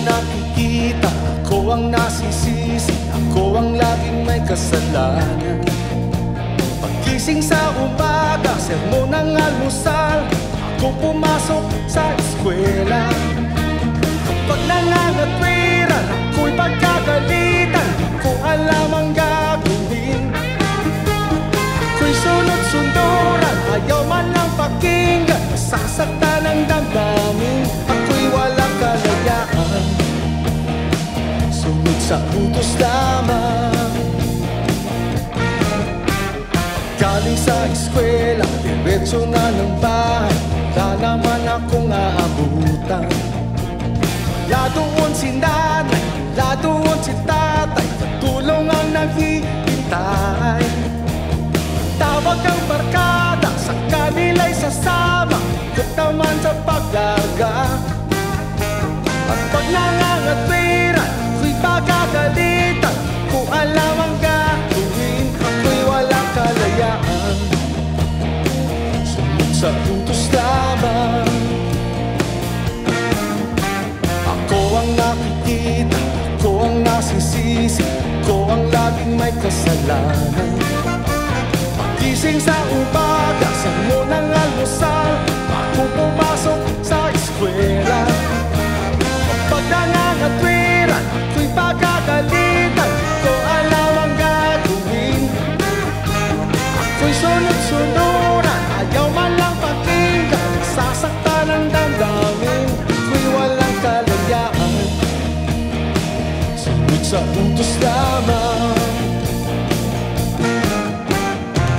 nakikita, ako ang nasisisi, ako ang laging may kasalanan. Paggising sa umaga, sermon ng almusal, ako pumasok sa eskwela. Kapag nangangatwiran, ako'y pagkagalitan, di ko alam ang gagawin. Ako'y sunod-sunduran, ayaw man lang pakinggan, nasasaktan ang damdamin. Ako'y walang kalayaan, sunod sa utos lamang. Galing sa eskwela, diretso na ng bahay, wala naman akong aabutan. Wala doon si nanay, wala doon si tatay, katulong ang naghihintay. Tawag ang barkada, sa kanila'y sasama, ikot naman sa paglarga. At pag nangangatwiran, ako'y pagkagalitan, kung alam ang gagawin, ako'y walang kalayaan, sunod sa utos lamang. Ako ang nakikita, ako ang nasisisi, ako ang laging may kasalanan. Pagising sa umaga, sermon ng almusal, ako pumasok sa eskwela. Kapag nangangatwiran, ako'y pagkagalitan, ko alam ang gagawin. Ako'y sunod-sunuran, ayaw man lang pakinggan, nasasaktan ang damdamin. Ako'y walang kalayaan, sunod sa utos lamang.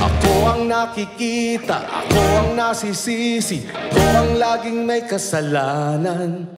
Ako ang nakikita, ako ang nasisisi, ako ang laging may kasalanan.